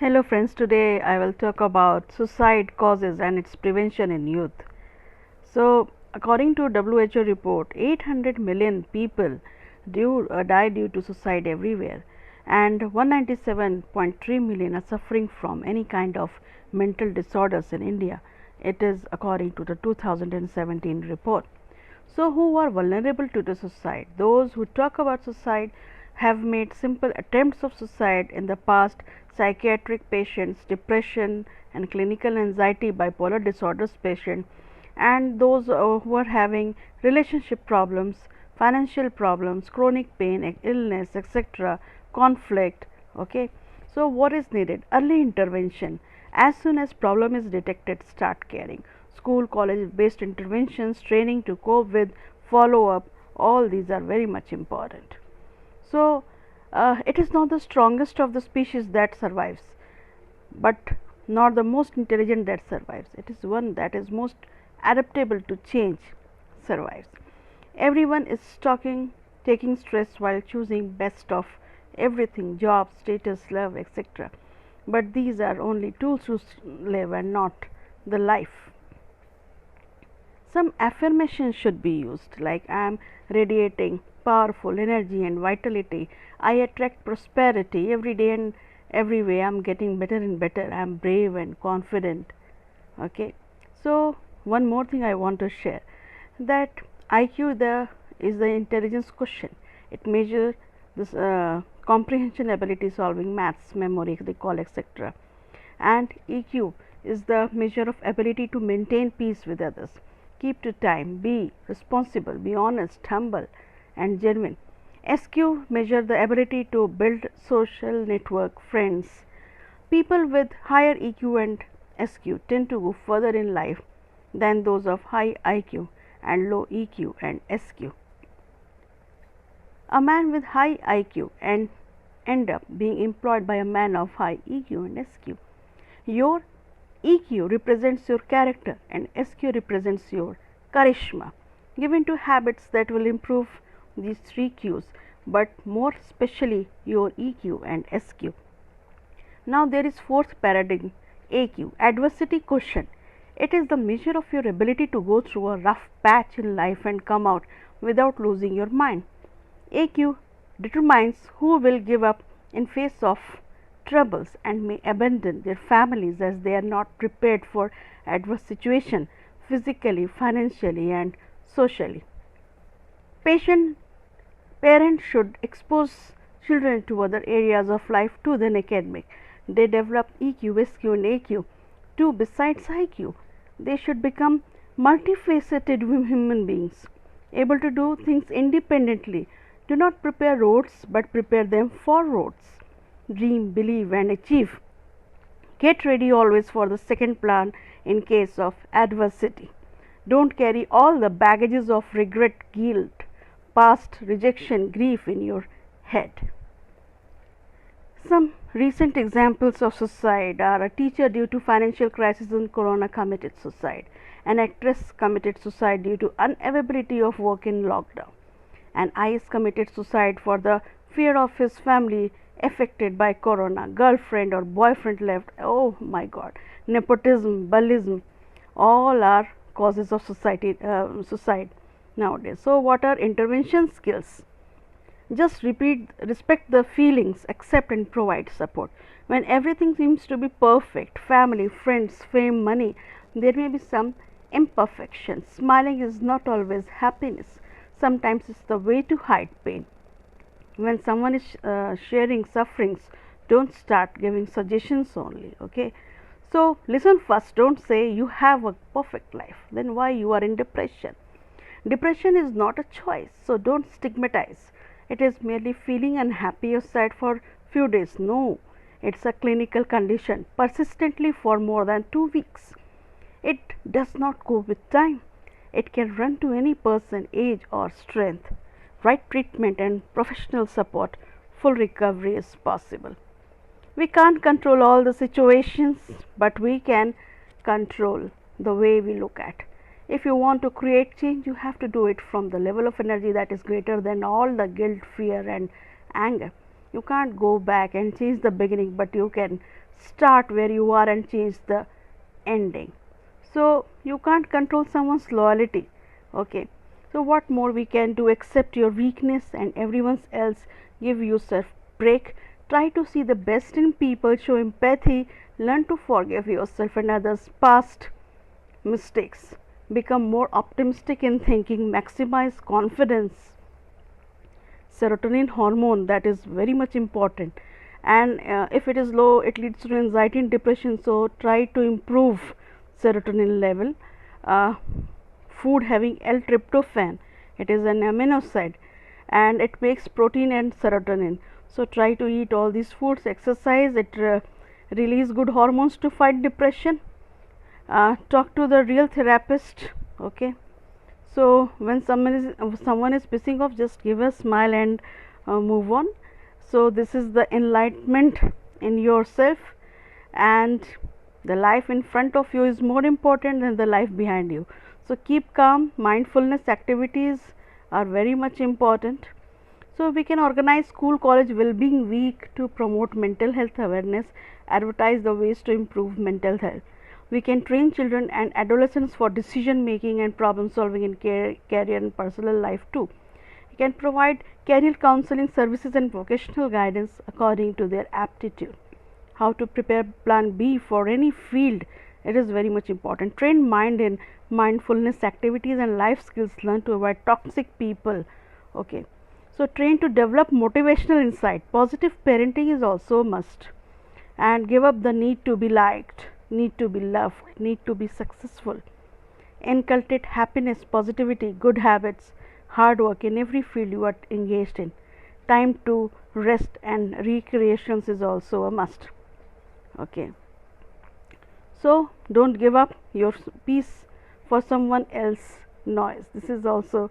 Hello friends, today I will talk about suicide causes and its prevention in youth. So, according to WHO report, 800 million people die due to suicide everywhere, and 197.3 million are suffering from any kind of mental disorders in India. It is according to the 2017 report. So, who are vulnerable to the suicide? Those who talk about suicide have made simple attempts of suicide in the past. Psychiatric patients, depression and clinical anxiety, bipolar disorders patients, and those who are having relationship problems, financial problems, chronic pain, illness, etc., conflict. Okay, so what is needed? Early intervention. As soon as problem is detected, start caring. School, college based interventions, training to cope with, follow up, all these are very much important. So, it is not the strongest of the species that survives, but not the most intelligent that survives. It is one that is most adaptable to change survives. Everyone is taking stress while choosing best of everything, job, status, love, etc. But these are only tools to live and not the life. Some affirmations should be used, like I am radiating powerful energy and vitality. I attract prosperity every day and every way. I am getting better and better. I am brave and confident. Okay. So, one more thing I want to share, that IQ is the intelligence quotient. It measures this comprehension ability, solving maths, memory, recall, etc. And EQ is the measure of ability to maintain peace with others, keep to time, be responsible, be honest, humble and genuine. SQ measure the ability to build social network, friends. People with higher EQ and SQ tend to go further in life than those of high IQ and low EQ and SQ. A man with high IQ and end up being employed by a man of high EQ and SQ. Your EQ represents your character and SQ represents your charisma. Given to habits that will improve these three Qs, but more especially your EQ and SQ. Now there is fourth paradigm, AQ, adversity quotient. It is the measure of your ability to go through a rough patch in life and come out without losing your mind. AQ determines who will give up in face of troubles and may abandon their families as they are not prepared for adverse situation physically, financially and socially. Parents should expose children to other areas of life too than academic. They develop EQ, SQ and AQ too besides IQ. They should become multifaceted human beings, able to do things independently. Do not prepare roads, but prepare them for roads. Dream, believe and achieve. Get ready always for the second plan in case of adversity. Don't carry all the baggages of regret, guilt, past rejection, grief in your head. Some recent examples of suicide are: a teacher due to financial crisis and corona committed suicide, an actress committed suicide due to unavailability of work in lockdown, an IS committed suicide for the fear of his family affected by corona, girlfriend or boyfriend left. Oh my god, nepotism, bullyism, all are causes of suicide nowadays. So what are intervention skills? Just respect the feelings, accept and provide support. When everything seems to be perfect, family, friends, fame, money, there may be some imperfections. Smiling is not always happiness. Sometimes it's the way to hide pain. When someone is sharing sufferings, don't start giving suggestions only. Okay, so listen first. Don't say you have a perfect life, then why you are in depression. Depression is not a choice, so don't stigmatize. It is merely feeling unhappy or sad for few days. No, it's a clinical condition persistently for more than 2 weeks. It does not go with time. It can run to any person, age or strength. Right treatment and professional support, full recovery is possible. We can't control all the situations, but we can control the way we look at. If you want to create change, you have to do it from the level of energy that is greater than all the guilt, fear and anger. You can't go back and change the beginning, but you can start where you are and change the ending. So you can't control someone's loyalty. Okay, so what more we can do? Accept your weakness and everyone else. Give yourself break. Try to see the best in people. Show empathy. Learn to forgive yourself and others past mistakes. Become more optimistic in thinking. Maximize confidence. Serotonin hormone, that is very much important, and if it is low, it leads to anxiety and depression. So try to improve serotonin level. uh, Food having L-tryptophan, it is an amino acid and it makes protein and serotonin. So try to eat all these foods. Exercise, it release good hormones to fight depression. Talk to the real therapist. Okay, so when someone is pissing off, just give a smile and move on. So this is the enlightenment in yourself, and the life in front of you is more important than the life behind you. So keep calm. Mindfulness activities are very much important. So we can organize school college well-being week to promote mental health awareness, advertise the ways to improve mental health. We can train children and adolescents for decision making and problem solving in career and personal life too. We can provide career counseling services and vocational guidance according to their aptitude. How to prepare plan B for any field, it is very much important. Train mind in mindfulness activities and life skills. Learn to avoid toxic people. Okay, so train to develop motivational insight. Positive parenting is also a must, and give up the need to be liked, need to be loved, need to be successful. Inculcate happiness, positivity, good habits, hard work in every field you are engaged in. Time to rest and recreations is also a must. Okay, so don't give up your peace for someone else noise. This is also